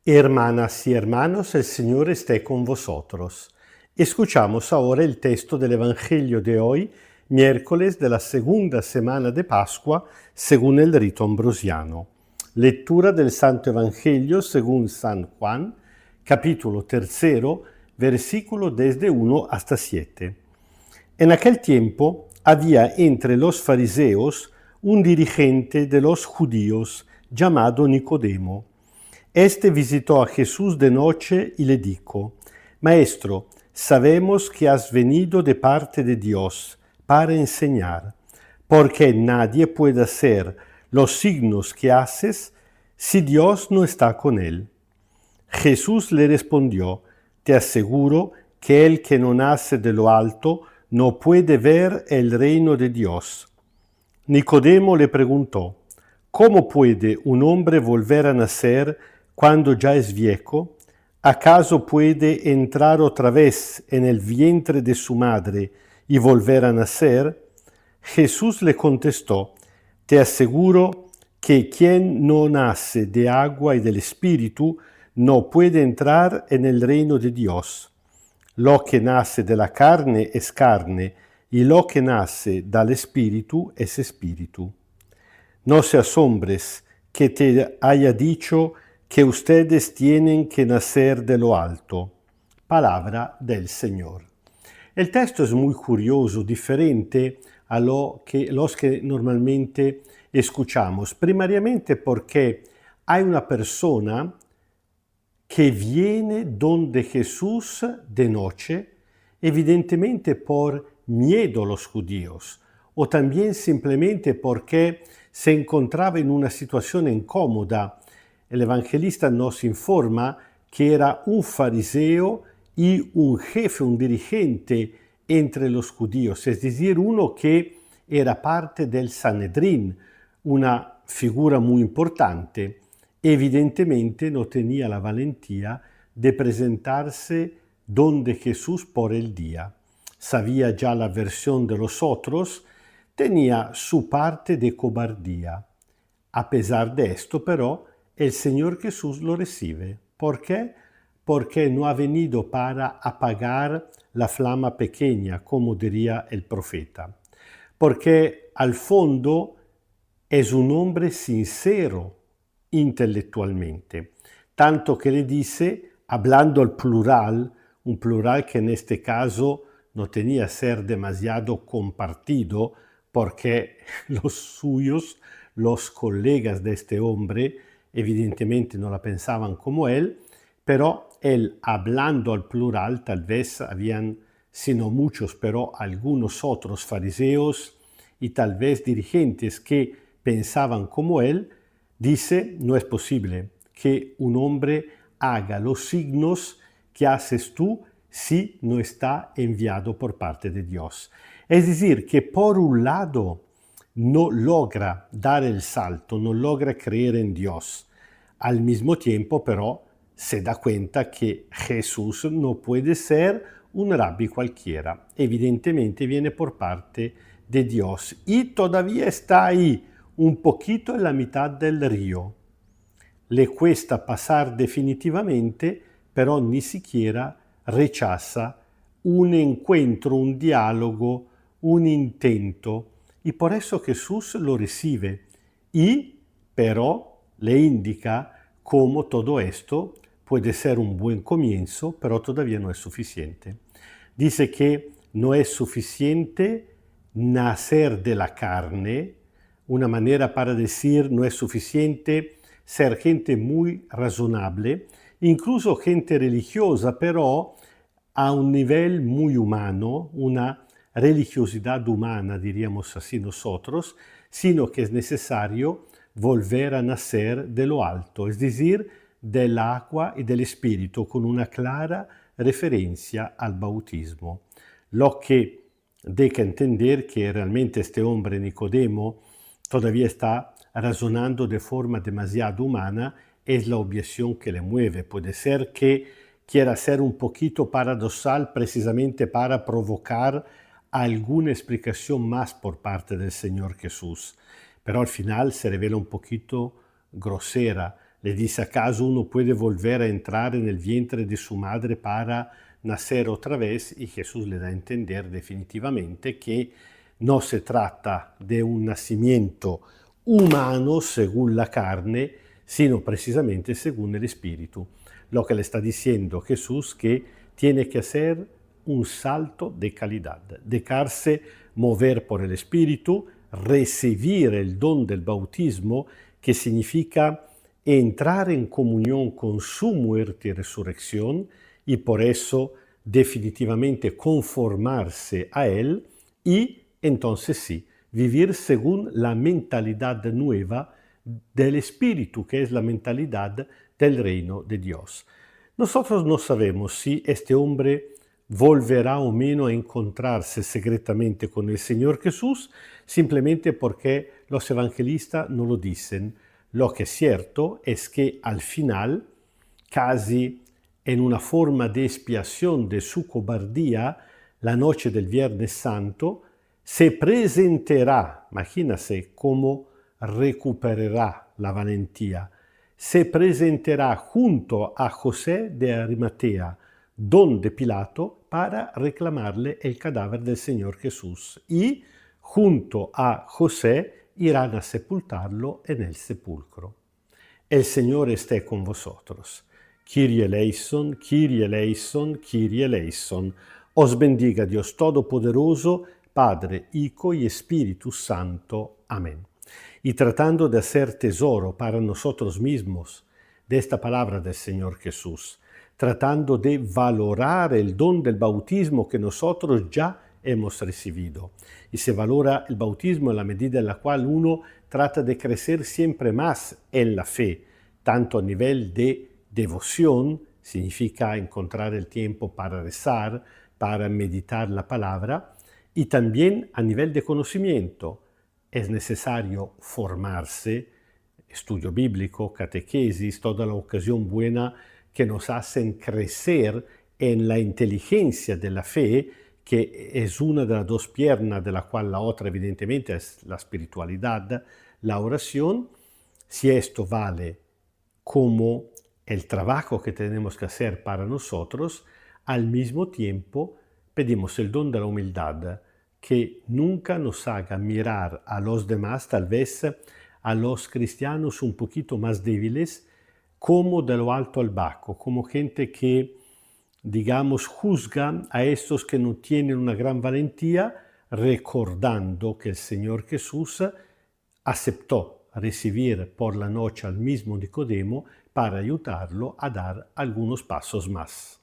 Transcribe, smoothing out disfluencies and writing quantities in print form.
Hermanas y hermanos, el Señor esté con vosotros. Escuchamos ahora el texto del Evangelio de hoy, miércoles de la segunda semana de Pascua, según el rito ambrosiano. Lectura del Santo Evangelio según San Juan, capítulo 3, versículo desde 1 hasta 7. En aquel tiempo había entre los fariseos un dirigente de los judíos llamado Nicodemo. Este visitó a Jesús de noche y le dijo: Maestro, sabemos que has venido de parte de Dios para enseñar, porque nadie puede hacer los signos que haces si Dios no está con él. Jesús le respondió: Te aseguro que el que no nace de lo alto no puede ver el reino de Dios. Nicodemo le preguntó: ¿Cómo puede un hombre volver a nacer cuando ya es viejo? ¿Acaso puede entrar otra vez en el vientre de su madre y volver a nacer? Jesús le contestó: Te aseguro que quien no nace de agua y del Espíritu no puede entrar en el reino de Dios. Lo que nace de la carne es carne, y lo que nace del Espíritu es Espíritu. No se asombres que te haya dicho que ustedes tienen que nacer de lo alto. Palabra del Señor. El texto es muy curioso, diferente a los que normalmente escuchamos, primariamente porque hay una persona que viene donde Jesús de noche, evidentemente por miedo a los judíos, o también simplemente porque se encontraba en una situación incómoda. El evangelista nos informa que era un fariseo y un jefe, un dirigente entre los judíos, es decir, uno que era parte del Sanedrín, una figura muy importante. Evidentemente no tenía la valentía de presentarse donde Jesús por el día. Sabía ya la versión de los otros, tenía su parte de cobardía. A pesar de esto, pero, el Señor Jesús lo recibe. ¿Por qué? Porque no ha venido para apagar la flama pequeña, como diría el profeta. Porque al fondo es un hombre sincero intelectualmente, tanto que le dice, hablando al plural, un plural que en este caso no tenía que ser demasiado compartido, porque los suyos, los colegas de este hombre, evidentemente no la pensaban como él, pero él, hablando al plural, tal vez habían, si no muchos, pero algunos otros fariseos y tal vez dirigentes que pensaban como él, dice: no es posible que un hombre haga los signos que haces tú si no está enviado por parte de Dios. Es decir, que por un lado no logra dar el salto, no logra creer en Dios. Al mismo tiempo, pero, se da cuenta que Jesús no puede ser un rabbi cualquiera. Evidentemente viene por parte de Dios y todavía está ahí, un poquito en la mitad del río. Le cuesta pasar definitivamente, pero ni siquiera rechaza un encuentro, un diálogo, un intento. Y por eso Jesús lo recibe y, pero, le indica cómo todo esto puede ser un buen comienzo, pero todavía no es suficiente. Dice que no es suficiente nacer de la carne. Una manera para decir no es suficiente ser gente muy razonable, incluso gente religiosa, pero a un nivel muy humano, una religiosidad humana, diríamos así nosotros, sino que es necesario volver a nacer de lo alto, es decir, del agua y del espíritu, con una clara referencia al bautismo. Lo que deja entender que realmente este hombre Nicodemo todavía está razonando de forma demasiado humana, es la objeción que le mueve. Puede ser que quiera ser un poquito paradoxal precisamente para provocar alguna explicación más por parte del Señor Jesús, pero al final se revela un poquito grosera Le dice: ¿acaso uno puede volver a entrar en el vientre de su madre para nacer otra vez? Y Jesús le da a entender definitivamente que no se trata de un nacimiento humano según la carne, sino precisamente según el Espíritu. Lo que le está diciendo Jesús que tiene que hacer un salto de calidad, dejarse mover por el Espíritu, recibir el don del bautismo, que significa entrar en comunión con su muerte y resurrección, y por eso definitivamente conformarse a Él, y entonces sí, vivir según la mentalidad nueva del Espíritu, que es la mentalidad del reino de Dios. Nosotros no sabemos si este hombre volverá o menos a encontrarse secretamente con el Señor Jesús, simplemente porque los evangelistas no lo dicen. Lo que es cierto es que al final, casi en una forma de expiación de su cobardía, la noche del Viernes Santo, se presentará, imagínase cómo recuperará la valentía, se presentará junto a José de Arimatea, don de Pilato, para reclamarle el cadáver del Señor Jesús, y junto a José irán a sepultarlo en el sepulcro. El Señor esté con vosotros. Kyrie eleison, Kyrie eleison, Kyrie eleison. Os bendiga Dios Todopoderoso, Padre, Hijo y Espíritu Santo. Amén. Y tratando de hacer tesoro para nosotros mismos de esta palabra del Señor Jesús, tratando de valorar el don del bautismo que nosotros ya hemos recibido. Y se valora el bautismo en la medida en la cual uno trata de crecer siempre más en la fe, tanto a nivel de devoción, significa encontrar el tiempo para rezar, para meditar la palabra, y también a nivel de conocimiento. Es necesario formarse, estudio bíblico, catequesis, toda la ocasión buena que nos hacen crecer en la inteligencia de la fe, que es una de las dos piernas, de la cual la otra evidentemente es la espiritualidad, la oración. Si esto vale como el trabajo que tenemos que hacer para nosotros, al mismo tiempo pedimos el don de la humildad, que nunca nos haga mirar a los demás, tal vez a los cristianos un poquito más débiles, como de lo alto al bajo, como gente que, digamos, juzga a estos que no tienen una gran valentía, recordando que el Señor Jesús aceptó recibir por la noche al mismo Nicodemo para ayudarlo a dar algunos pasos más.